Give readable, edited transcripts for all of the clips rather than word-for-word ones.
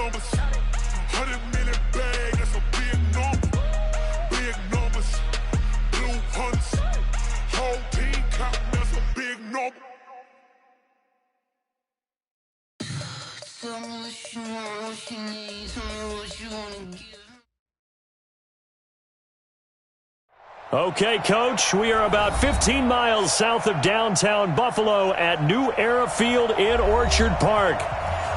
numbers. 100 million bag, that's a big number. Big numbers. Blue hunts. Whole team counting, that's a big number. Tell me what you want, what you need. Tell me what you want to give. Okay, Coach, we are about 15 miles south of downtown Buffalo at New Era Field in Orchard Park.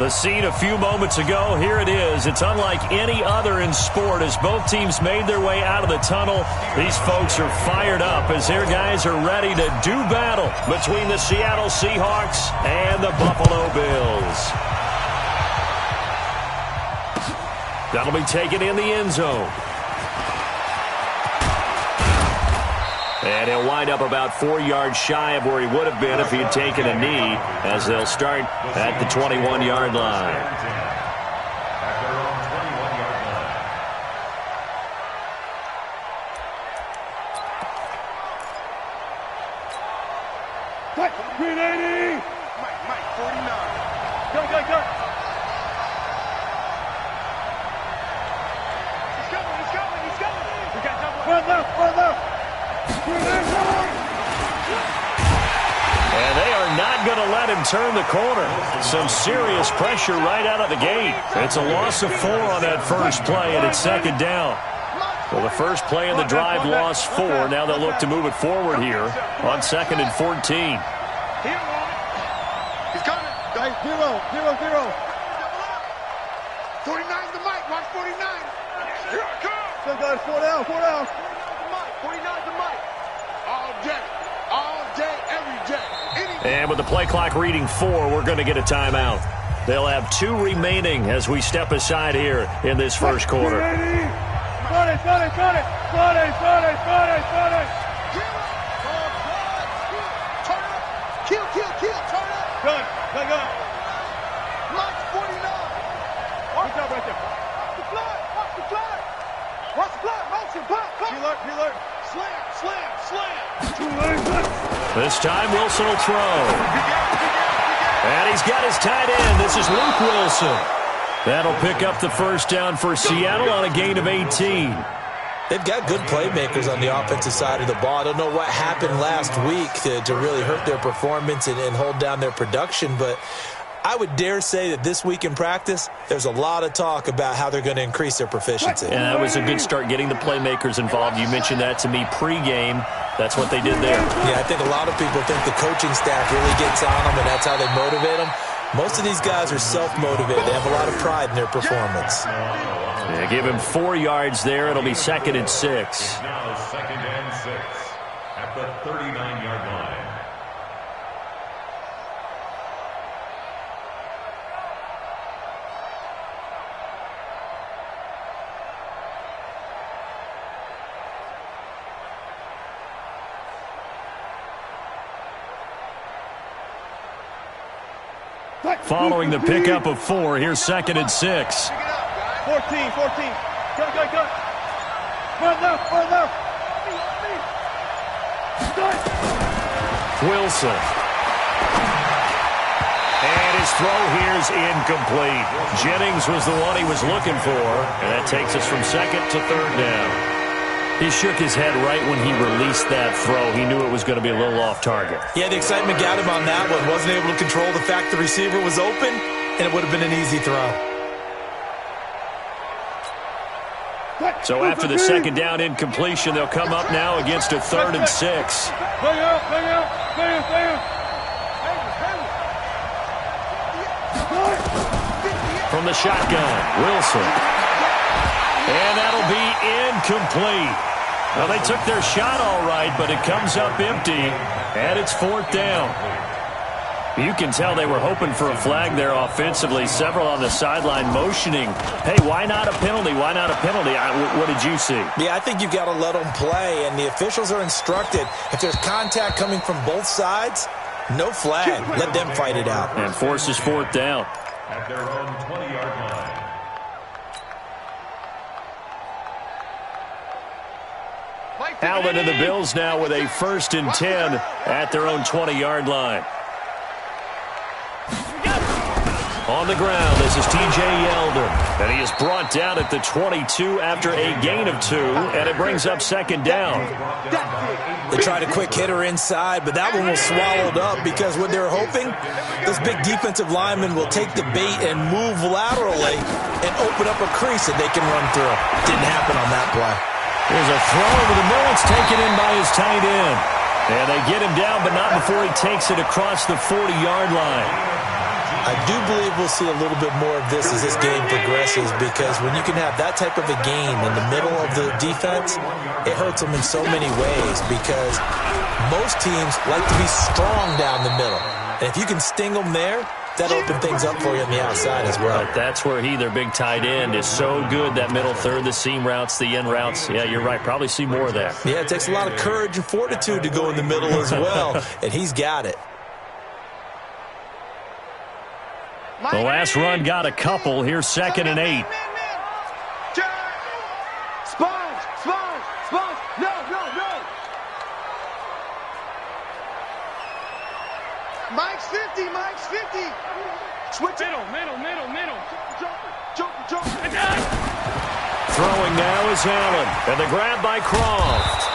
The scene a few moments ago, here it is. It's unlike any other in sport as both teams made their way out of the tunnel. These folks are fired up as their guys are ready to do battle between the Seattle Seahawks and the Buffalo Bills. That'll be taken in the end zone. And he'll wind up about 4 yards shy of where he would have been if he had taken a knee, as they'll start at the 21-yard line. Green 80! Mike, 49. Go. He's coming. We got double. Run left. And they are not going to let him turn the corner. Some serious pressure right out of the gate. It's a loss of 4 on that first play, and it's second down. Well, the first play of the drive lost 4. Now they'll look to move it forward here on 2nd and 14. He's coming. 0. 49's the mic. Watch 49. Here I come. Still got 4 down. 49's the mic. All day, every day. And with the play clock reading 4, we're going to get a timeout. They'll have 2 remaining as we step aside here in this first quarter. Got it. Kill, turn up. Gun. March 49. Good job right there. Watch the flag. Motion, pop. He learned. Slam. This time Wilson will throw. And he's got his tight end. This is Luke Wilson. That'll pick up the first down for Seattle on a gain of 18. They've got good playmakers on the offensive side of the ball. I don't know what happened last week to really hurt their performance and hold down their production, but I would dare say that this week in practice, there's a lot of talk about how they're going to increase their proficiency. And that was a good start getting the playmakers involved. You mentioned that to me pregame. That's what they did there. Yeah, I think a lot of people think the coaching staff really gets on them, and that's how they motivate them. Most of these guys are self-motivated. They have a lot of pride in their performance. Yeah, give him 4 yards there. It'll be 2nd and 6. Now 2nd and 6 at the 39-yard line. Following the pickup of 4, here's 2nd and 6. 14. Go. Run left. Wilson. And his throw here's incomplete. Jennings was the one he was looking for, and that takes us from 2nd to 3rd down. He shook his head right when he released that throw. He knew it was going to be a little off target. Yeah, the excitement got him on that one. Wasn't able to control the fact the receiver was open, and it would have been an easy throw. So after the 2nd down incompletion, they'll come up now against a 3rd and 6. Bang out. From the shotgun, Wilson. And that'll be incomplete. Well, they took their shot all right, but it comes up empty, and it's 4th down. You can tell they were hoping for a flag there offensively. Several on the sideline motioning, hey, why not a penalty? Why not a penalty? What did you see? Yeah, I think you've got to let them play, and the officials are instructed. If there's contact coming from both sides, no flag. Let them fight it out. And forces 4th down. At their own 20-yard line. Allen and the Bills now with a 1st and 10 at their own 20-yard line. On the ground, this is T.J. Yeldon. And he is brought down at the 22 after a gain of 2, and it brings up second down. They tried a quick hitter inside, but that one was swallowed up because what they're hoping, this big defensive lineman will take the bait and move laterally and open up a crease that they can run through. Didn't happen on that play. Here's a throw over the middle. It's taken in by his tight end. And they get him down, but not before he takes it across the 40-yard line. I do believe we'll see a little bit more of this as this game progresses, because when you can have that type of a game in the middle of the defense, it hurts them in so many ways, because most teams like to be strong down the middle. And if you can sting them there, that'll open things up for you on the outside as well. But that's where their big tight end, is so good, that middle third, the seam routes, the in routes. Yeah, you're right. Probably see more of that. Yeah, it takes a lot of courage and fortitude to go in the middle as well, and he's got it. The last run got a couple. Here's 2nd and 8. Sponge! No! Mike's 50! Switch it! Middle! Jump! Throwing now is Allen, and the grab by Croft.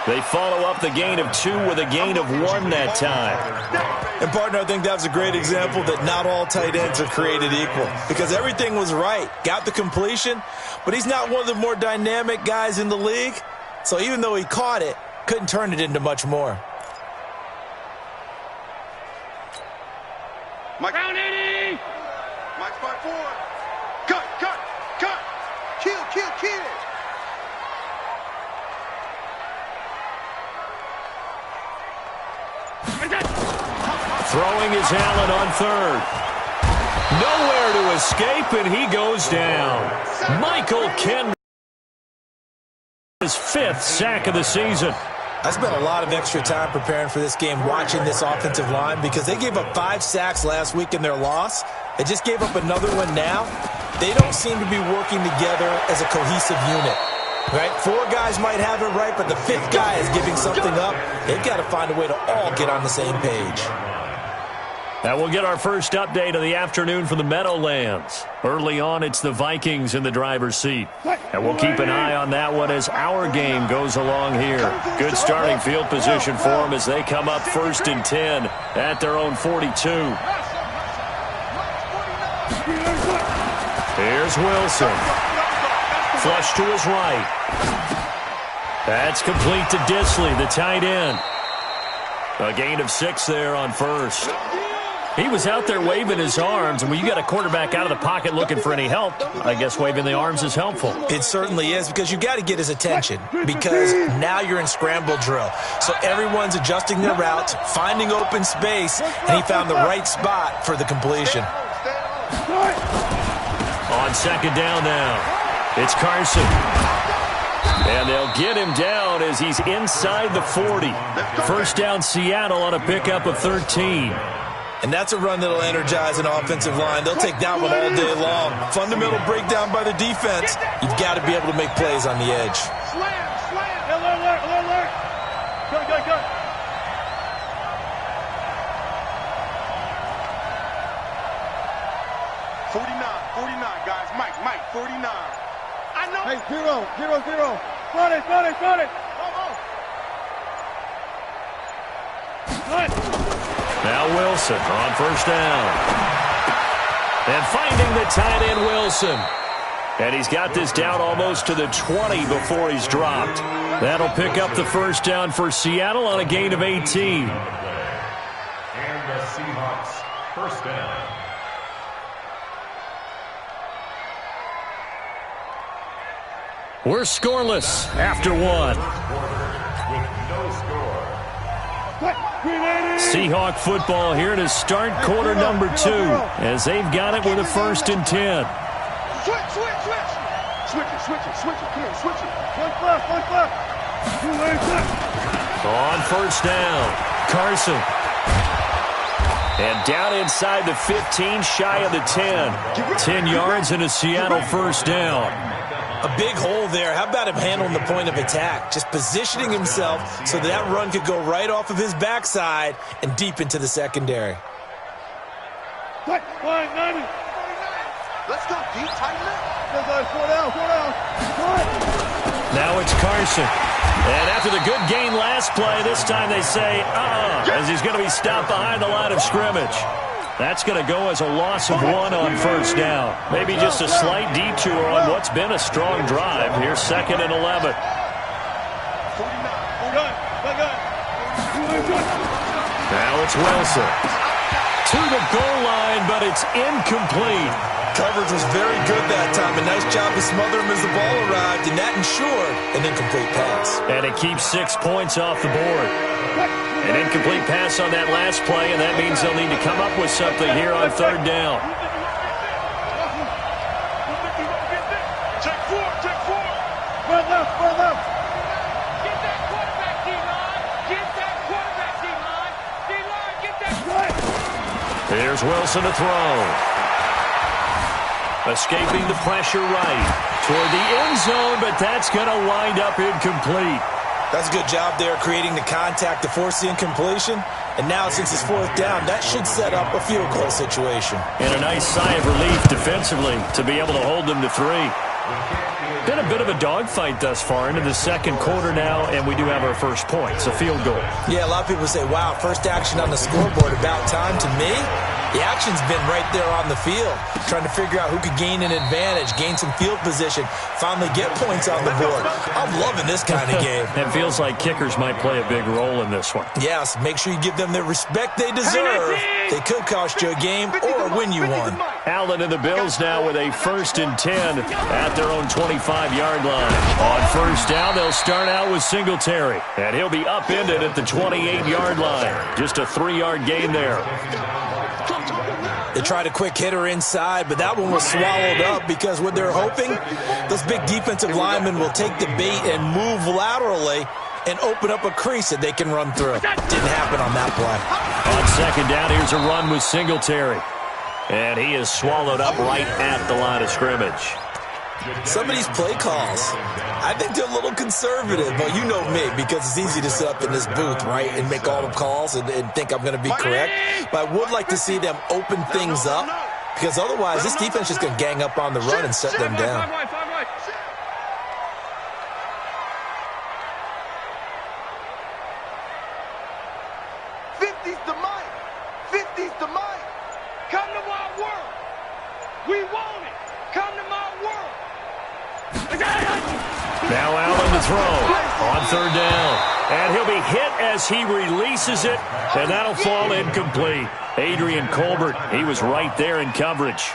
They follow up the gain of 2 with a gain of 1 that time. And, partner, I think that was a great example that not all tight ends are created equal, because everything was right. Got the completion, but he's not one of the more dynamic guys in the league. So even though he caught it, couldn't turn it into much more. Mike. Round 80! Mike's 5-4. Cut! Kill! Throwing is Allen on 3rd. Nowhere to escape, and he goes down. Michael Ken, his 5th sack of the season. I spent a lot of extra time preparing for this game, watching this offensive line, because they gave up 5 sacks last week in their loss. They just gave up another one now. They don't seem to be working together as a cohesive unit. Right? 4 guys might have it right, but the 5th guy is giving something up. They've got to find a way to all get on the same page. And we'll get our first update of the afternoon from the Meadowlands. Early on, it's the Vikings in the driver's seat. And we'll keep an eye on that one as our game goes along here. Good starting field position for them as they come up 1st and 10 at their own 42. Here's Wilson. Flush to his right. That's complete to Disley, the tight end. A gain of 6 there on 1st. He was out there waving his arms, and when you got a quarterback out of the pocket looking for any help, I guess waving the arms is helpful. It certainly is, because you got to get his attention, because now you're in scramble drill. So everyone's adjusting their routes, finding open space, and he found the right spot for the completion. On 2nd down now, it's Carson. And they'll get him down as he's inside the 40. 1st down Seattle on a pickup of 13. And that's a run that'll energize an offensive line. They'll take that one all day long. Fundamental breakdown by the defense. You've got to be able to make plays on the edge. Slam! Alert! Go! 49, guys. Mike, 49. I know. Hey, 0. Run it. Now Wilson on 1st down. And finding the tight end Wilson. And he's got this down almost to the 20 before he's dropped. That'll pick up the 1st down for Seattle on a gain of 18. And the Seahawks 1st down. We're scoreless after 1. With no score. Seahawk football here to start quarter number 2 as they've got it with a 1st and 10. Switch it. Come on, switch it. One left. On 1st down, Carson. And down inside the 15, shy of the 10. 10 yards and a Seattle 1st down. A big hole there. How about him handling the point of attack? Just positioning himself so that run could go right off of his backside and deep into the secondary. Let's go, D. Tighten up. Now it's Carson. And after the good gain last play, this time they say, as he's going to be stopped behind the line of scrimmage. That's going to go as a loss of 1 on first down. Maybe just a slight detour on what's been a strong drive. Here's 2nd and 11. Now it's Wilson. To the goal line, but it's incomplete. Coverage was very good that time. A nice job to smother him as the ball arrived, and that ensured an incomplete pass. And it keeps 6 points off the board. An incomplete pass on that last play, and that means they'll need to come up with something here on 3rd down. Check 4, check 4. Run left. Get that quarterback, D-line. Get that quarterback, D-line. D-line, get that quarterback. Here's Wilson to throw. Escaping the pressure right toward the end zone, but that's going to wind up incomplete. That's a good job there creating the contact to force the incompletion. And now, since it's 4th down, that should set up a field goal situation. And a nice sigh of relief defensively to be able to hold them to 3. Been a bit of a dogfight thus far into the 2nd quarter now, and we do have our first points, a field goal. Yeah, a lot of people say, wow, first action on the scoreboard, about time. To me, the action's been right there on the field, trying to figure out who could gain an advantage, gain some field position, finally get points on the board. I'm loving this kind of game. It feels like kickers might play a big role in this one. Yes, make sure you give them the respect they deserve. They could cost you a game or win you one. Allen and the Bills now with a 1st and 10 at their own 25-yard line. On 1st down, they'll start out with Singletary, and he'll be upended at the 28-yard line. Just a 3-yard gain there. They tried a quick hitter inside, but that one was swallowed up because what they're hoping, those big defensive linemen will take the bait and move laterally and open up a crease that they can run through. Didn't happen on that play. On 2nd down, here's a run with Singletary. And he is swallowed up right at the line of scrimmage. Some of these play calls, I think they're a little conservative. But you know me, because it's easy to sit up in this booth, right, and make all the calls and think I'm going to be correct. But I would like to see them open things up, because otherwise this defense is going to gang up on the run and set them down. 50's the mic. 50's the mic. Come to my world. We want it. Come to my world. Now Allen to throw on 3rd down. And he'll be hit as he releases it, and that'll fall incomplete. Adrian Colbert, he was right there in coverage.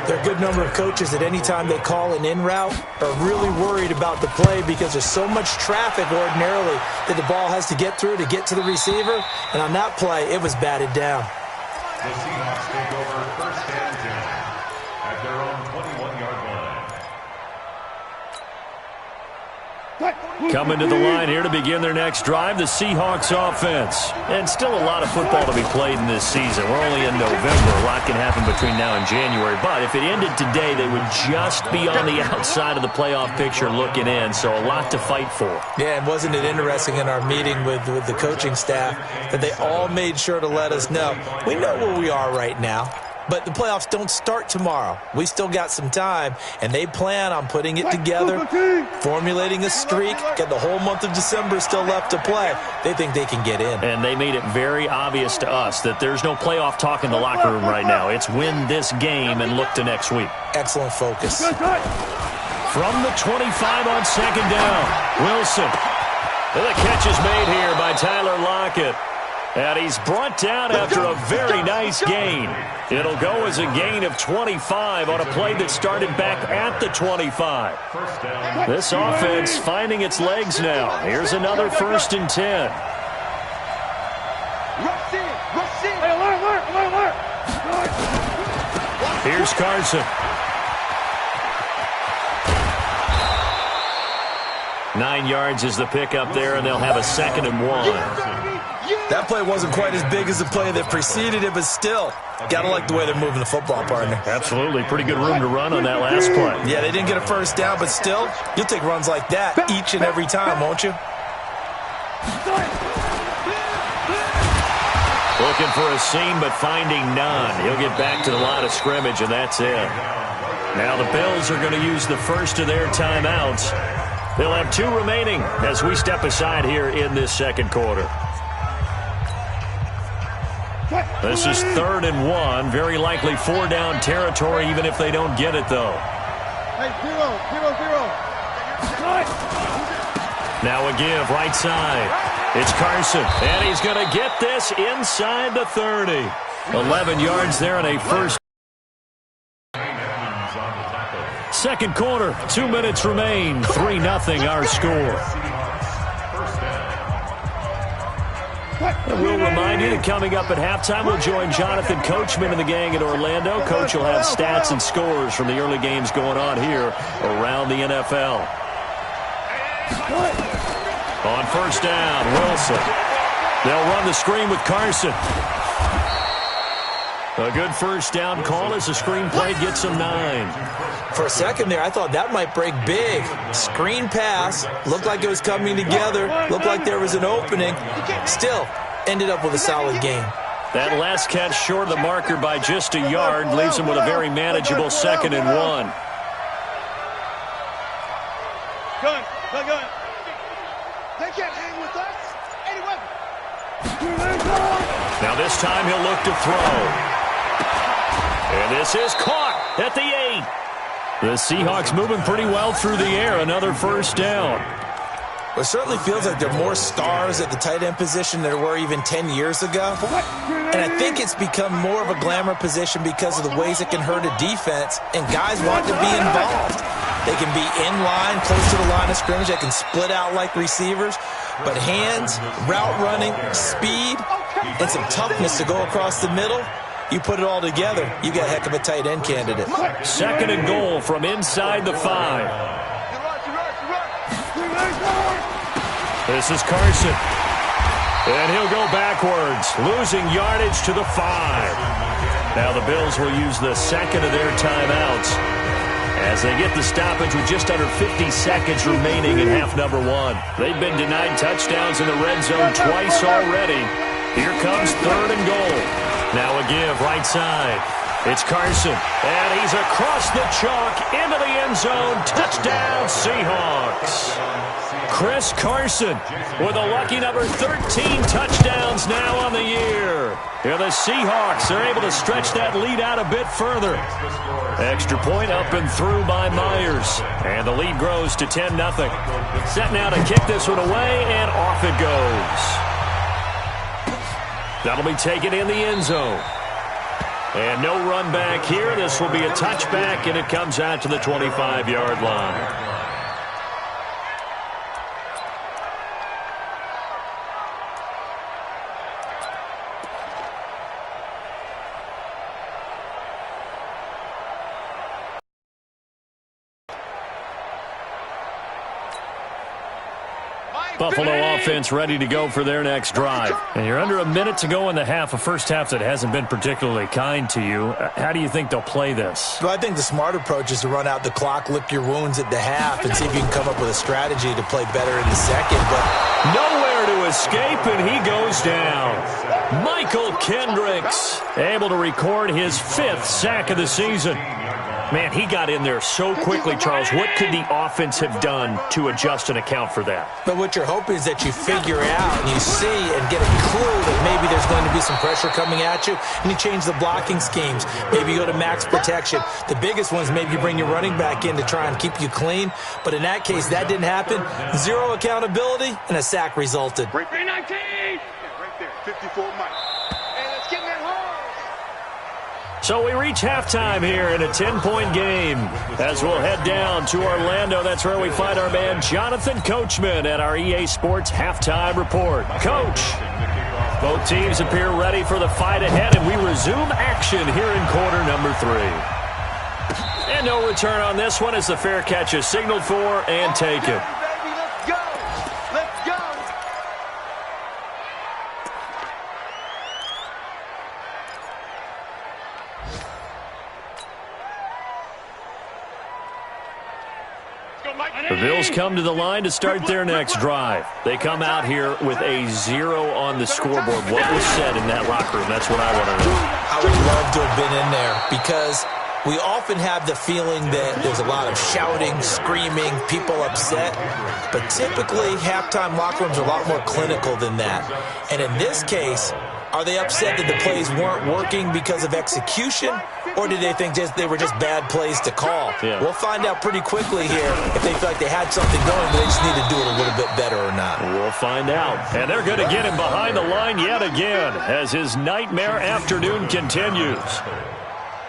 There are a good number of coaches at any time they call an in route are really worried about the play because there's so much traffic ordinarily that the ball has to get through to get to the receiver. And on that play, it was batted down. The Seahawks take over 1st and 10 at their own 21-yard line. Coming to the line here to begin their next drive, the Seahawks offense. And still a lot of football to be played in this season. We're only in November. A lot can happen between now and January. But if it ended today, they would just be on the outside of the playoff picture looking in. So a lot to fight for. Yeah, and wasn't it interesting in our meeting with the coaching staff that they all made sure to let us know, we know where we are right now. But the playoffs don't start tomorrow. We still got some time, and they plan on putting it together, formulating a streak, get the whole month of December still left to play. They think they can get in. And they made it very obvious to us that there's no playoff talk in the locker room right now. It's win this game and look to next week. Excellent focus. From the 25 on 2nd down, Wilson. And the catch is made here by Tyler Lockett. And he's brought down after a very nice gain. It'll go as a gain of 25 on a play that started back at the 25. This offense finding its legs now. Here's another 1st and 10. Here's Carson. Nine yards is the pickup there, and they'll have a 2nd and 1. That play wasn't quite as big as the play that preceded it, but still, gotta like the way they're moving the football, partner. Absolutely. Pretty good room to run on that last play. Yeah, they didn't get a 1st down, but still, you'll take runs like that each and every time, won't you? Looking for a seam, but finding none. He'll get back to the line of scrimmage, and that's it. Now the Bills are going to use the first of their timeouts. They'll have 2 remaining as we step aside here in this second quarter. This is 3rd and 1. Very likely 4-down territory, even if they don't get it, though. Hey, 0-0-0. Now a give, right side. It's Carson, and he's going to get this inside the 30. 11 yards there and a first. Second quarter, 2 minutes remain. 3-0 our score. And we'll remind you that coming up at halftime, we'll join Jonathan Coachman and the gang in Orlando. Coach will have stats and scores from the early games going on here around the NFL. On first down, Wilson. They'll run the screen with Carson. A good first down call as the screen play gets him 9. For a second there, I thought that might break big. Screen pass. Looked like it was coming together. Looked like there was an opening. Still, ended up with a solid game. That last catch short of the marker by just a yard leaves him with a very manageable 2nd and 1. Gun. They can't hang with us. Any weapon. Now this time he'll look to throw. And this is caught at the 8. The Seahawks moving pretty well through the air. Another first down. Well, it certainly feels like there are more stars at the tight end position than there were even 10 years ago. And I think it's become more of a glamour position because of the ways it can hurt a defense, and guys want to be involved. They can be in line, close to the line of scrimmage. They can split out like receivers. But hands, route running, speed, and some toughness to go across the middle, you put it all together, you got a heck of a tight end candidate. 2nd and goal from inside the 5. This is Carson. And he'll go backwards, losing yardage to the 5. Now the Bills will use the second of their timeouts as they get the stoppage with just under 50 seconds remaining in half number 1. They've been denied touchdowns in the red zone twice already. Here comes 3rd and goal. Now a give, right side. It's Carson, and he's across the chalk into the end zone. Touchdown, Seahawks. Chris Carson with a lucky number 13 touchdowns now on the year. Here the Seahawks are able to stretch that lead out a bit further. Extra point up and through by Myers. And the lead grows to 10-0. Set now to kick this one away, and off it goes. That'll be taken in the end zone. And no run back here. This will be a touchback, and it comes out to the 25-yard line. Buffalo offense ready to go for their next drive. And you're under a minute to go in the half, a first half that hasn't been particularly kind to you. How do you think they'll play this? Well, I think the smart approach is to run out the clock, lick your wounds at the half, and see if you can come up with a strategy to play better in the second. But nowhere to escape, and he goes down. Michael Kendricks able to record his 5th sack of the season. Man, he got in there so quickly, Charles. What could the offense have done to adjust and account for that? But what you're hoping is that you figure out and you see and get a clue that maybe there's going to be some pressure coming at you, and you change the blocking schemes. Maybe you go to max protection. The biggest one is maybe you bring your running back in to try and keep you clean. But in that case, that didn't happen. 0 accountability, and a sack resulted. Right there, 19! Yeah, right there, 54 Mike. Hey, let's get in that hole! So we reach halftime here in a 10-point game. As we'll head down to Orlando, that's where we find our man Jonathan Coachman at our EA Sports Halftime Report. Coach, both teams appear ready for the fight ahead, and we resume action here in quarter number 3. And no return on this one as the fair catch is signaled for and taken. The Bills come to the line to start their next drive. They come out here with a 0 on the scoreboard. What was said in that locker room? That's what I want to know. I would love to have been in there because we often have the feeling that there's a lot of shouting, screaming, people upset. But typically, halftime locker rooms are a lot more clinical than that. And in this case, are they upset that the plays weren't working because of execution, or did they think they were just bad plays to call? Yeah. We'll find out pretty quickly here if they feel like they had something going, but they just need to do it a little bit better or not. We'll find out. And they're going to get him behind the line yet again as his nightmare afternoon continues.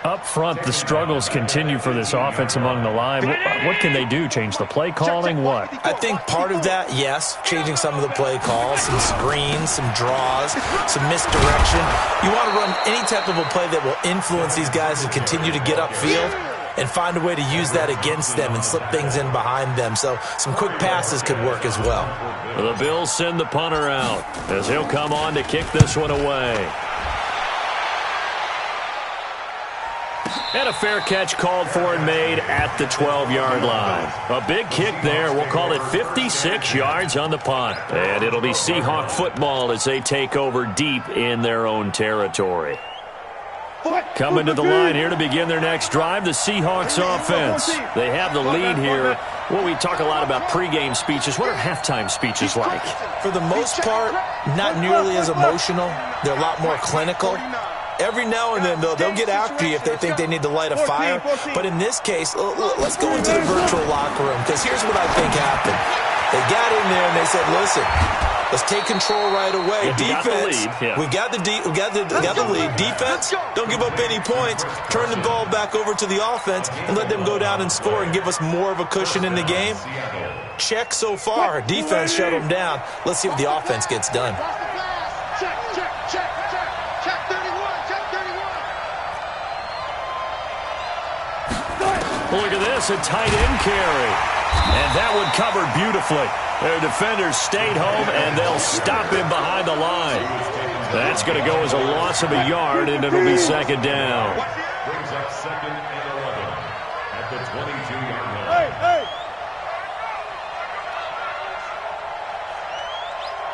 Up front, the struggles continue for this offense among the line. What can they do? Change the play calling? What? I think part of that, yes, changing some of the play calls, some screens, some draws, some misdirection. You want to run any type of a play that will influence these guys to continue to get upfield and find a way to use that against them and slip things in behind them. So some quick passes could work as well. The Bills send the punter out as he'll come on to kick this one away. And a fair catch called for and made at the 12-yard line. A big kick there. We'll call it 56 yards on the punt. And it'll be Seahawk football as they take over deep in their own territory. Coming to the line here to begin their next drive, the Seahawks offense. They have the lead here. Well, we talk a lot about pregame speeches. What are halftime speeches like? For the most part, not nearly as emotional. They're a lot more clinical. Every now and then, though, they'll get after you if they think they need to light a fire. But in this case, let's go into the virtual locker room, because here's what I think happened. They got in there and they said, listen, let's take control right away. Defense, we've got the lead. Defense, don't give up any points. Turn the ball back over to the offense and let them go down and score and give us more of a cushion in the game. Check so far. Defense shut them down. Let's see if the offense gets done. Look at this, a tight end carry. And that one covered beautifully. Their defenders stayed home, and they'll stop him behind the line. That's going to go as a loss of a yard, and it'll be second down. Brings up 2nd and 11 at the 22-yard line. Hey!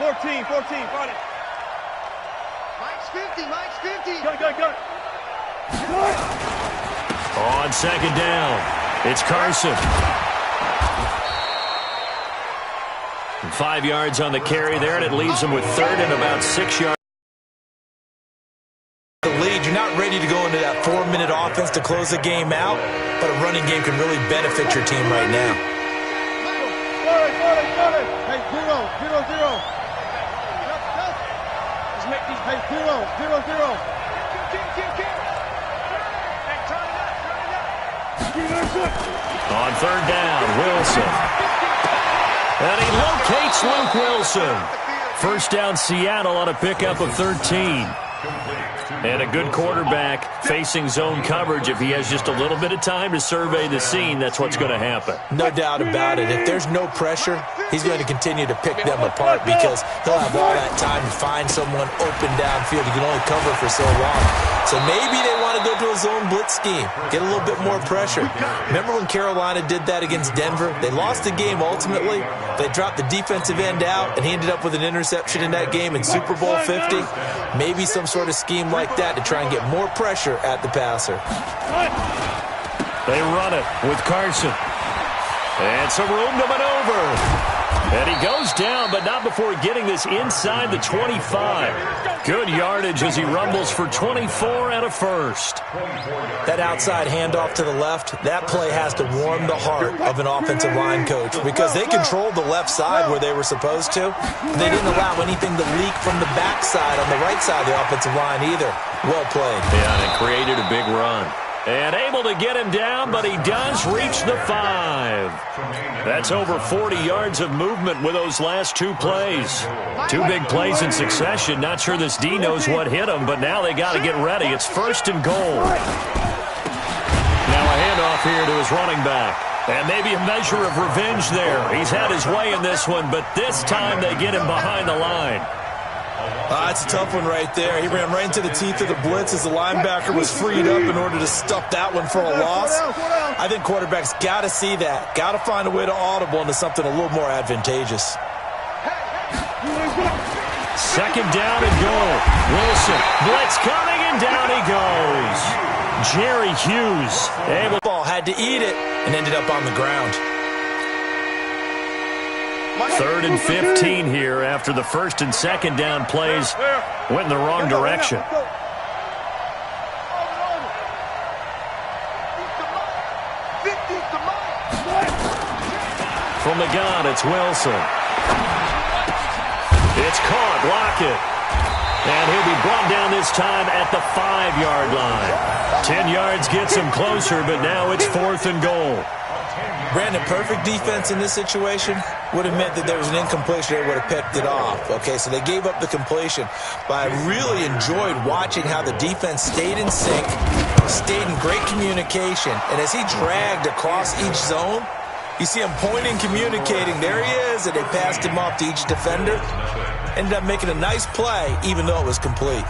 14, got it. Mike's 50. Got it. On second down, it's Carson. 5 yards on the carry there, and it leaves them with third and about 6 yards. The lead, you're not ready to go into that 4-minute offense to close the game out, but a running game can really benefit your team right now. Got it. Hey, 0. Let's make these. Hey, 0. On third down, Wilson. And he locates Luke Wilson. First down, Seattle on a pickup of 13. And a good quarterback facing zone coverage. If he has just a little bit of time to survey the scene, that's what's going to happen. No doubt about it. If there's no pressure, he's going to continue to pick them apart because he'll have all that time to find someone open downfield. He can only cover for so long. So maybe they want to go to a zone blitz scheme, get a little bit more pressure. Remember when Carolina did that against Denver? They lost the game ultimately. They dropped the defensive end out, and he ended up with an interception in that game in Super Bowl 50. Maybe some sort of scheme like that to try and get more pressure at the passer. They run it with Carson. And some room to maneuver. And he goes down, but not before getting this inside the 25. Good yardage as he rumbles for 24 and a first. That outside handoff to the left, that play has to warm the heart of an offensive line coach because they controlled the left side where they were supposed to. They didn't allow anything to leak from the backside on the right side of the offensive line either. Well played. Yeah, and it created a big run. And able to get him down, but he does reach the 5. That's over 40 yards of movement with those last 2 plays. 2 big plays in succession. Not sure this D knows what hit him, but now they got to get ready. It's 1st and goal. Now a handoff here to his running back. And maybe a measure of revenge there. He's had his way in this one, but this time they get him behind the line. It's a tough one right there. He ran right into the teeth of the blitz as the linebacker was freed up in order to stuff that one for a loss. I think quarterbacks got to see that. Got to find a way to audible into something a little more advantageous. Second down and goal. Wilson, blitz coming, and down he goes. Jerry Hughes able. Ball had to eat it and ended up on the ground. 3rd and 15 here after the first and second down plays went in the wrong direction. From the gun, it's Wilson. It's caught. Lockett. And he'll be brought down this time at the 5-yard line. 10 yards gets him closer, but now it's 4th and goal. Brandon, perfect defense in this situation would have meant that there was an incompletion. They would have picked it off. Okay, so they gave up the completion. But I really enjoyed watching how the defense stayed in sync, stayed in great communication. And as he dragged across each zone, you see him pointing, communicating. There he is, and they passed him off to each defender. Ended up making a nice play, even though it was complete.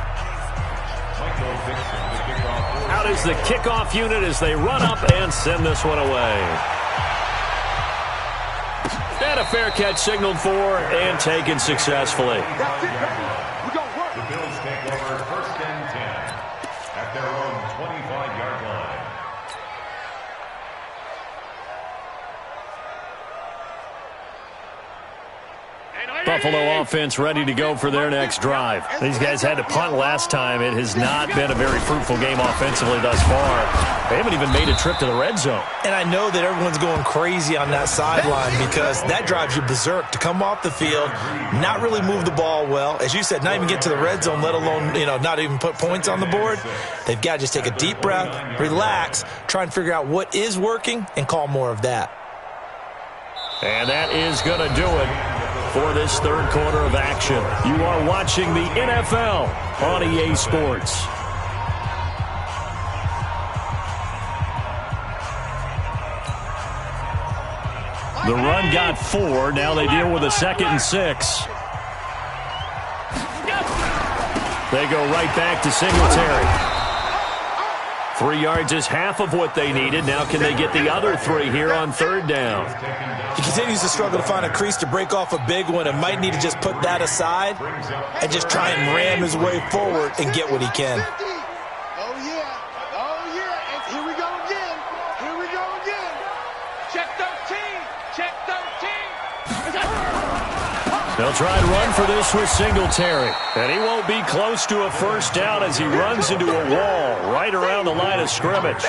Out is the kickoff unit as they run up and send this one away. And a fair catch signaled for and taken successfully. That's it, baby. We're going to work. The Bills take over 1st and 10 at their own 25-yard line. Buffalo offense ready to go for their next drive. These guys had to punt last time. It has not been a very fruitful game offensively thus far. They haven't even made a trip to the red zone. And I know that everyone's going crazy on that sideline because that drives you berserk to come off the field, not really move the ball well. As you said, not even get to the red zone, let alone, not even put points on the board. They've got to just take a deep breath, relax, try and figure out what is working, and call more of that. And that is going to do it for this third quarter of action. You are watching the NFL on EA Sports. The run got 4. Now they deal with a 2nd and 6. They go right back to Singletary. 3 yards is half of what they needed. Now can they get the other 3 here on 3rd down? He continues to struggle to find a crease to break off a big one and might need to just put that aside and just try and ram his way forward and get what he can. Oh, yeah. And here we go again. Here we go again. Check 13. Check 13. They'll try and run for this with Singletary. And he won't be close to a 1st down as he runs into a wall right around the line of scrimmage.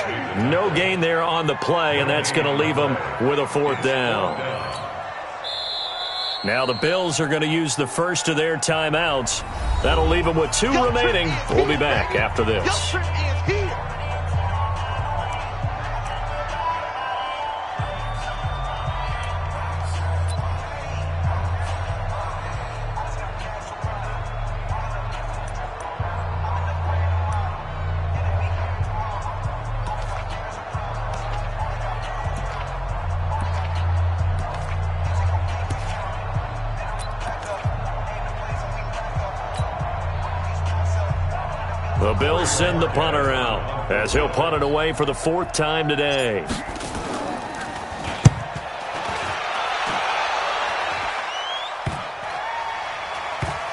No gain there on the play, and that's going to leave him with a 4th down. Now the Bills are going to use the first of their timeouts. That'll leave them with 2 remaining. We'll be back after this. The Bills send the punter out as he'll punt it away for the 4th time today.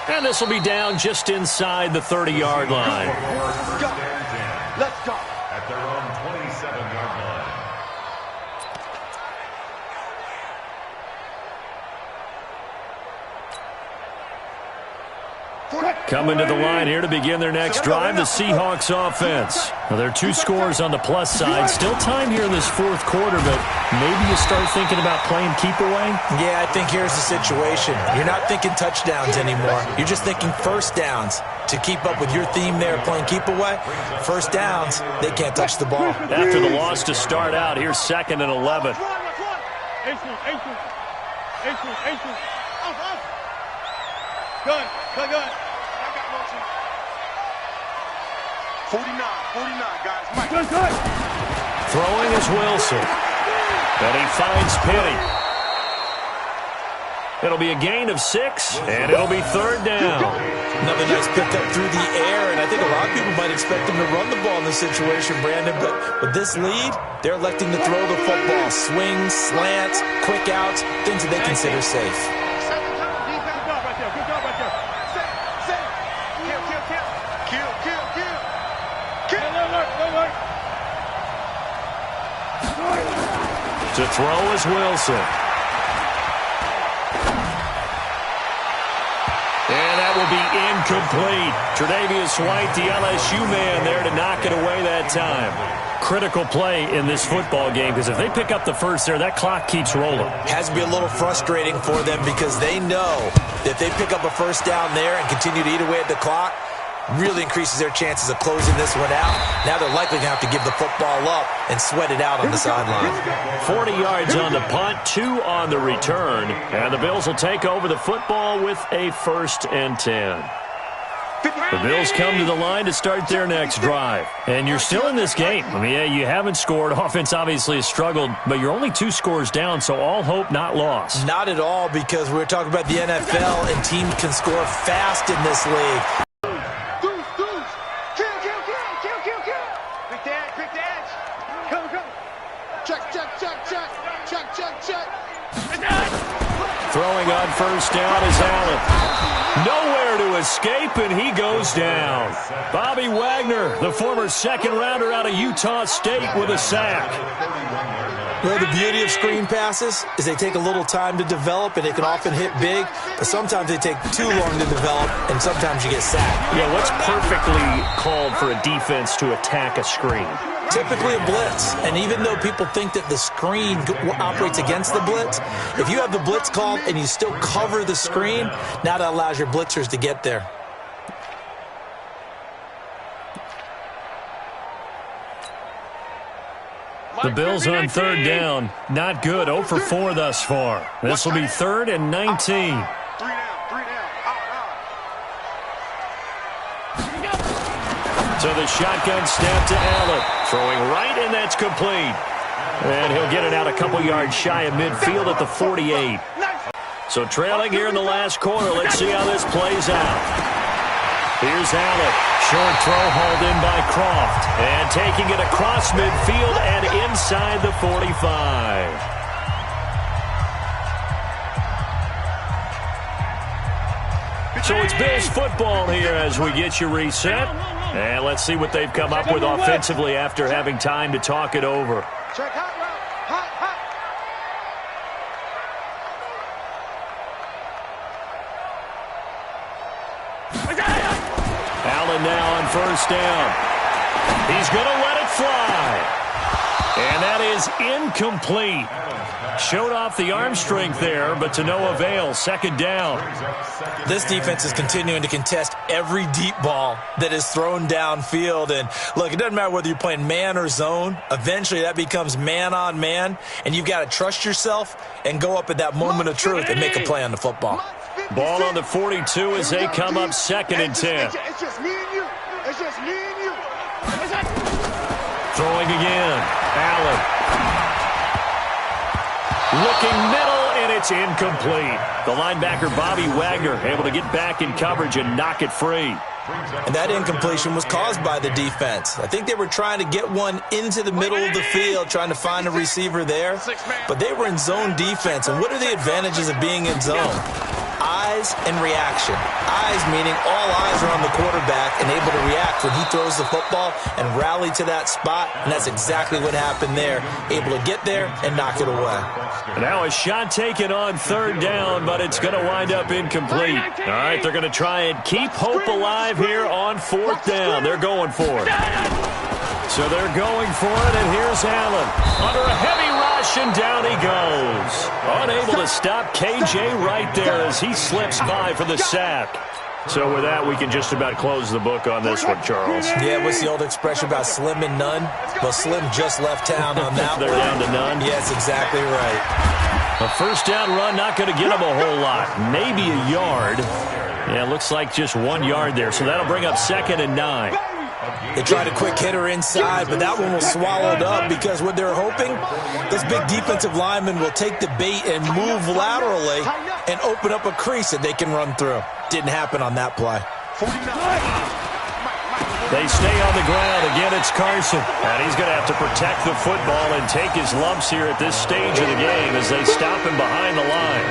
And this will be down just inside the 30-yard line. Let's go. At their own 27-yard line. Coming to the line here to begin their next drive, the Seahawks offense. Now, there are 2 scores on the plus side. Still time here in this 4th quarter, but maybe you start thinking about playing keep away? Yeah, I think here's the situation. You're not thinking touchdowns anymore. You're just thinking 1st downs. To keep up with your theme there, playing keep away, 1st downs, they can't touch the ball. After the loss to start out, here's 2nd and 11. Gun. 49, guys. Mike. Throwing is Wilson. And he finds Penny. It'll be a gain of 6, and it'll be 3rd down. Another nice pickup through the air, and I think a lot of people might expect him to run the ball in this situation, Brandon, but with this lead, they're electing to throw the football. Swings, slants, quick outs, things that they consider safe. To throw is Wilson. And that will be incomplete. Tre'Davious White, the LSU man, there to knock it away that time. Critical play in this football game, because if they pick up the first there, that clock keeps rolling. Has to be a little frustrating for them because they know that if they pick up a first down there and continue to eat away at the clock, really increases their chances of closing this one out. Now they're likely to have to give the football up and sweat it out on the sideline. 40 yards on the punt, 2 on the return. And the Bills will take over the football with a 1st and 10. The Bills come to the line to start their next drive. And you're still in this game. I mean, yeah, you haven't scored. Offense obviously has struggled, but you're only 2 scores down, so all hope not lost. Not at all, because we're talking about the NFL, and teams can score fast in this league. Throwing on first down is Allen. Nowhere to escape, and he goes down. Bobby Wagner, the former second-rounder out of Utah State, with a sack. Well, the beauty of screen passes is they take a little time to develop, and they can often hit big, but sometimes they take too long to develop, and sometimes you get sacked. Yeah, what's perfectly called for a defense to attack a screen? Typically a blitz, and even though people think that the screen operates against the blitz, if you have the blitz called and you still cover the screen, now that allows your blitzers to get there. The Bills on 3rd down. Not good. 0 for 4 thus far. This will be 3rd and 19. So the shotgun snap to Allen. Throwing right, and that's complete. And he'll get it out a couple yards shy of midfield at the 48. So trailing here in the last quarter. Let's see how this plays out. Here's Allen. Short throw hauled in by Croft. And taking it across midfield and inside the 45. So it's Bills football here as we get you reset. And let's see what they've come up with offensively after having time to talk it over. Check hot route. Hot. Allen now on first down. He's going to let it fly. And that is incomplete. Showed off the arm strength there, but to no avail. 2nd down. This defense is continuing to contest every deep ball that is thrown downfield. And look, it doesn't matter whether you're playing man or zone. Eventually that becomes man on man, and you've got to trust yourself and go up at that moment of truth and make a play on the football. Ball on the 42 as they come up 2nd and 10. It's just me and you. It's just me and you. Throwing again. Allen. Looking middle, and it's incomplete. The linebacker, Bobby Wagner, able to get back in coverage and knock it free. And that incompletion was caused by the defense. I think they were trying to get one into the middle of the field, trying to find a receiver there. But they were in zone defense. And what are the advantages of being in zone? Eyes and reaction. Eyes meaning all eyes are on the quarterback and able to react when he throws the football and rally to that spot. And that's exactly what happened there. Able to get there and knock it away. Now a shot taken on 3rd down, but it's going to wind up incomplete. All right, they're going to try and keep hope alive here on 4th down. They're going for it. So they're going for it, and here's Allen. Under a heavy rush, and down he goes. Unable to stop KJ right there as he slips by for the sack. So with that, we can just about close the book on this one, Charles. Yeah, what's the old expression about slim and none? Well, Slim just left town on that They're down to none? Yes, exactly right. A first down run, not going to get him a whole lot. Maybe a yard. Yeah, looks like just 1 yard there. So that'll bring up 2nd and 9. They tried a quick hitter inside, but that one was swallowed up because what they're hoping, those big defensive linemen will take the bait and move laterally and open up a crease that they can run through. Didn't happen on that play. 49. They stay on the ground. Again, it's Carson. And he's going to have to protect the football and take his lumps here at this stage of the game as they stop him behind the line.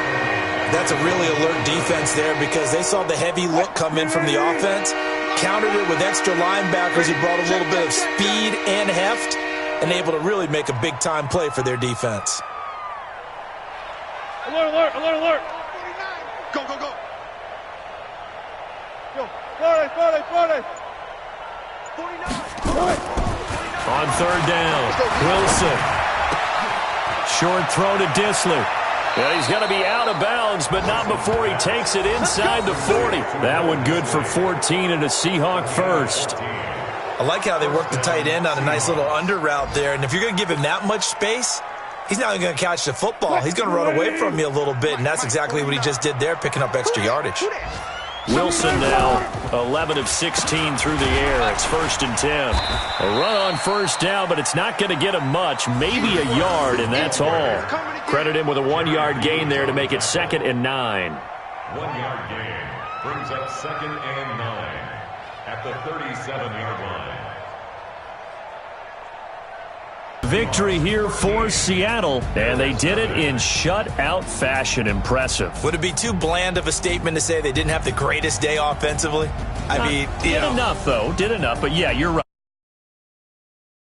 That's a really alert defense there because they saw the heavy look come in from the offense, countered it with extra linebackers who brought a little bit of speed and heft, and able to really make a big-time play for their defense. Alert, alert, alert, alert. Go, go, go. Go. 40, 40, 40. 49. On third down, Wilson. Short throw to Dissler. Yeah, he's going to be out of bounds, but not before he takes it inside the 40. That one good for 14 and a Seahawk first. I like how they work the tight end on a nice little under route there, and if you're going to give him that much space, he's not even going to catch the football. He's going to run away from you a little bit, and that's exactly what he just did there, picking up extra yardage. Wilson now 11 of 16 through the air. It's 1st and 10. A run on first down, but it's not going to get him much, maybe a yard, and that's all. Credit him with a 1-yard gain there to make it 2nd and 9. 1-yard gain brings up 2nd and 9 at the 37-yard line. Victory here for Seattle, and they did it in shutout fashion. Impressive. Would it be too bland of a statement to say they didn't have the greatest day offensively? I mean, did enough, though. Did enough, but yeah, you're right.